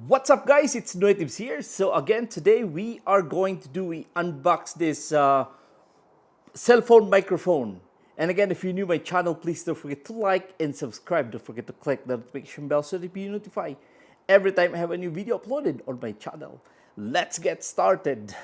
What's up guys, it's NoyTebs here. So again today we are going to unbox this cell phone microphone. And again, if you're new to my channel, please don't forget to like and subscribe. Don't forget to click the notification bell so that you'll be notified every time I have a new video uploaded on my channel. Let's get started.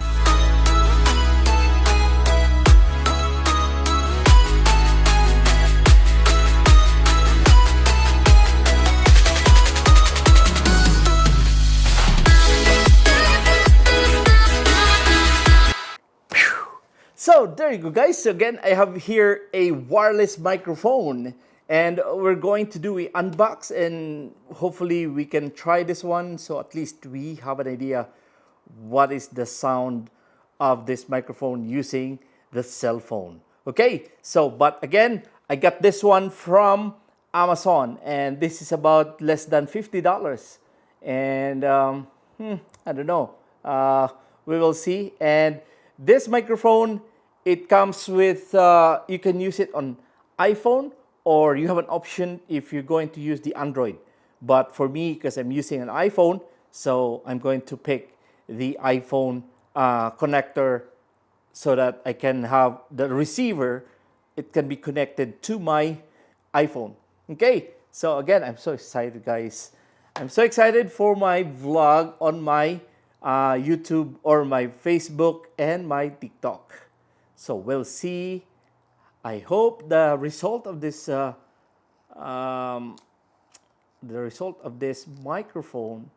So there you go guys. So again, I have here a wireless microphone and we're going to do a unbox and hopefully we can try this one so at least we have an idea what is the sound of this microphone using the cell phone. Okay, so but again, I got this one from Amazon and this is about less than $50 and I don't know, we will see. And this microphone, it comes with, you can use it on iPhone or you have an option if you're going to use the Android. But for me, because I'm using an iPhone, so I'm going to pick the iPhone connector so that I can have the receiver, it can be connected to my iPhone. Okay, so again, I'm so excited guys. I'm so excited for my vlog on my YouTube or my Facebook and my TikTok. So we'll see. I hope the result of this microphone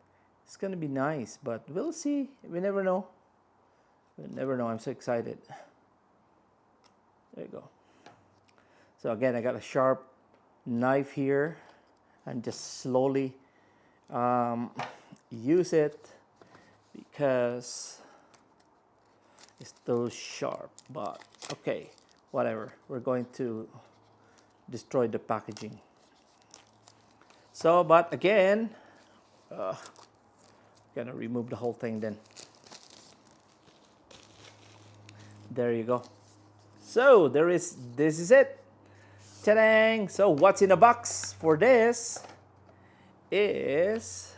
is gonna be nice, but we'll see. We never know. We never know. I'm so excited. There you go. So again, I got a sharp knife here and just slowly use it because it's so sharp, but okay, whatever. We're going to destroy the packaging. So, but again, gonna remove the whole thing then. There you go. So this is it. Ta-dang! So what's in the box for this is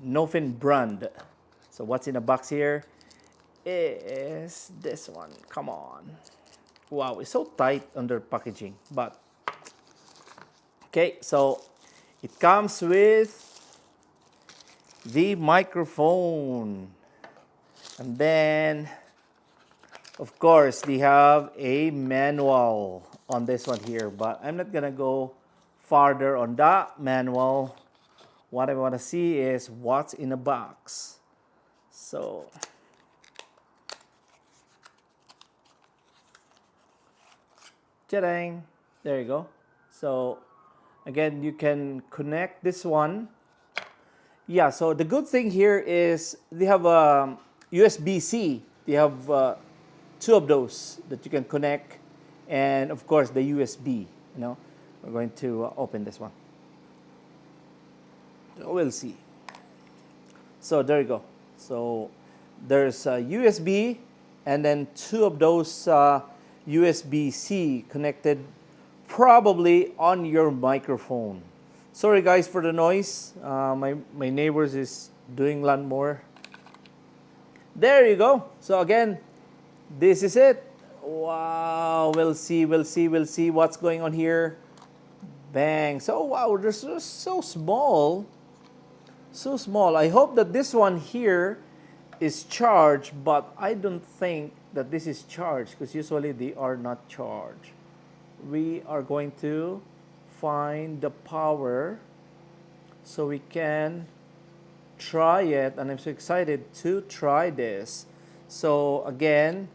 Nofinn brand. So what's in the box here is this one. Come on. Wow, it's so tight under packaging, but okay, so it comes with the microphone. And then of course they have a manual on this one here, but I'm not gonna go farther on that manual. What I want to see is what's in the box. So ta-dang, there you go. So again, you can connect this one. Yeah, so the good thing here is they have a USB-C. They have two of those that you can connect, and of course the USB. We're going to open this one. We'll see. So there you go. So there's a USB and then two of those USB-C connected probably on your microphone. Sorry guys for the noise. My neighbors is doing lawnmower. There you go. So again, this is it. Wow, we'll see what's going on here. Bang. So wow, they're so small. So small. I hope that this one here is charged, but I don't think that this is charged because usually they are not charged. We are going to find the power so we can try it, and I'm so excited to try this. So again,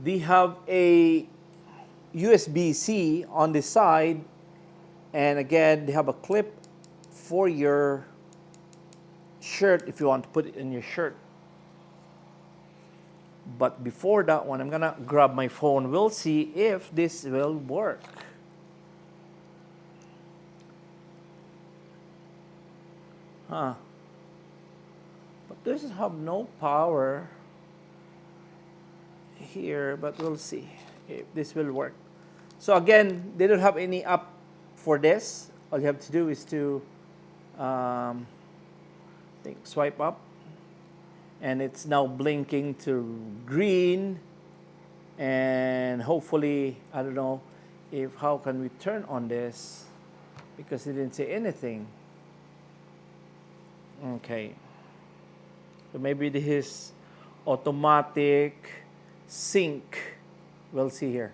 they have a USB-C on the side, and again they have a clip for your shirt if you want to put it in your shirt. But before that one, I'm gonna grab my phone. We'll see if this will work. But this have no power here, but we'll see if this will work. So again, they don't have any app for this. All you have to do is to um, swipe up, and it's now blinking to green. And hopefully, I don't know if how can we turn on this because it didn't say anything. Okay, so maybe this is automatic sync. We'll see here.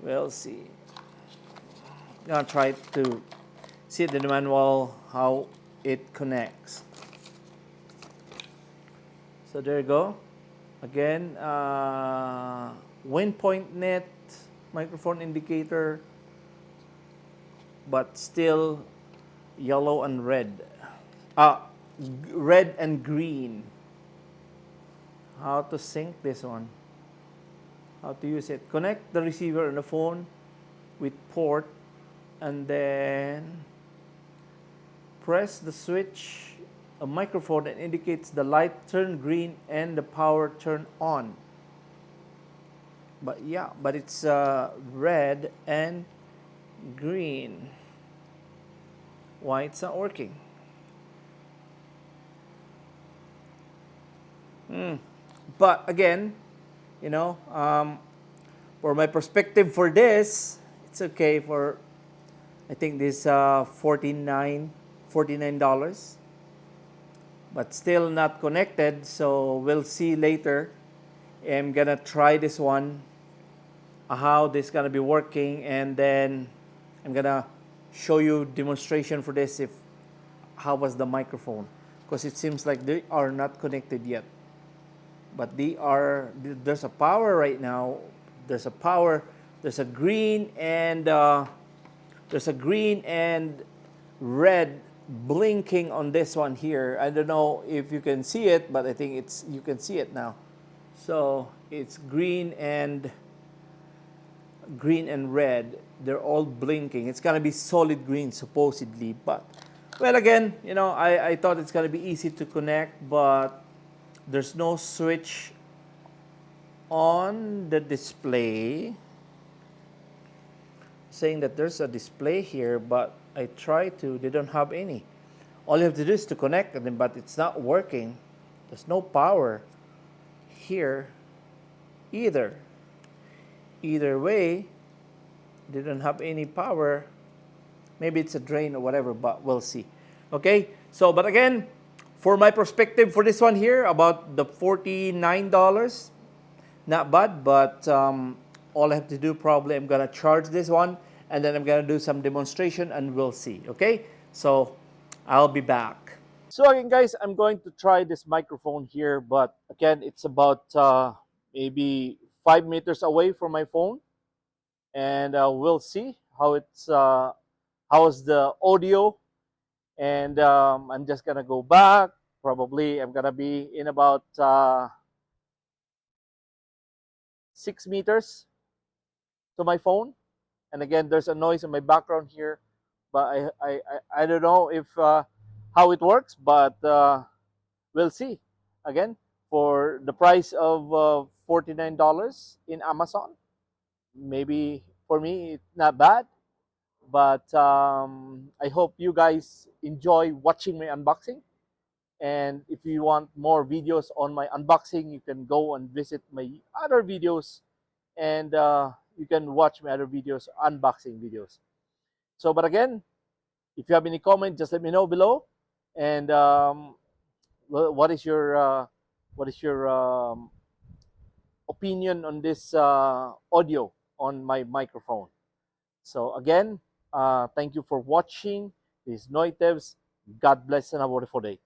We'll see. I'm gonna try to see the manual how it connects. So there you go. Again, WinPoint net microphone indicator, but still yellow and red. Red and green. How to sync this one? How to use it? Connect the receiver on the phone with port, and then press the switch. A microphone that indicates the light turn green and the power turn on. But yeah, but it's red and green. Why it's not working? But again, you know, for my perspective for this, it's okay for, I think this $49, but still not connected. So we'll see later. I'm gonna try this one, how this gonna be working, and then I'm gonna show you demonstration for this, if how was the microphone, because it seems like they are not connected yet, but they are. There's a power right now. There's a power. There's a green and red blinking on this one here. I don't know if you can see it, but I think it's, you can see it now. So it's green and red. They're all blinking. It's gonna be solid green supposedly, but well, again, you know, I thought it's gonna be easy to connect, but there's no switch on the display saying that there's a display here, but I tried to, they don't have any. All you have to do is to connect them, but it's not working. There's no power here either. Either way, they don't have any power. Maybe it's a drain or whatever, but we'll see. Okay, so but again, for my perspective for this one here, about the $49, not bad, but all I have to do, probably I'm gonna charge this one, and then I'm gonna do some demonstration, and we'll see. Okay, so I'll be back. So again, guys, I'm going to try this microphone here, but again, it's about maybe 5 meters away from my phone, and we'll see how it's how's the audio. And I'm just gonna go back. Probably I'm gonna be in about 6 meters to my phone. And again, there's a noise in my background here, but I don't know if how it works, but we'll see. Again, for the price of $49 in Amazon, maybe for me it's not bad. But I hope you guys enjoy watching my unboxing. And if you want more videos on my unboxing, you can go and visit my other videos, and you can watch my other videos, unboxing videos. So, but again, if you have any comment, just let me know below. And what is your opinion on this audio on my microphone? So again, thank you for watching. This is NoyTebs. God bless and have a wonderful day.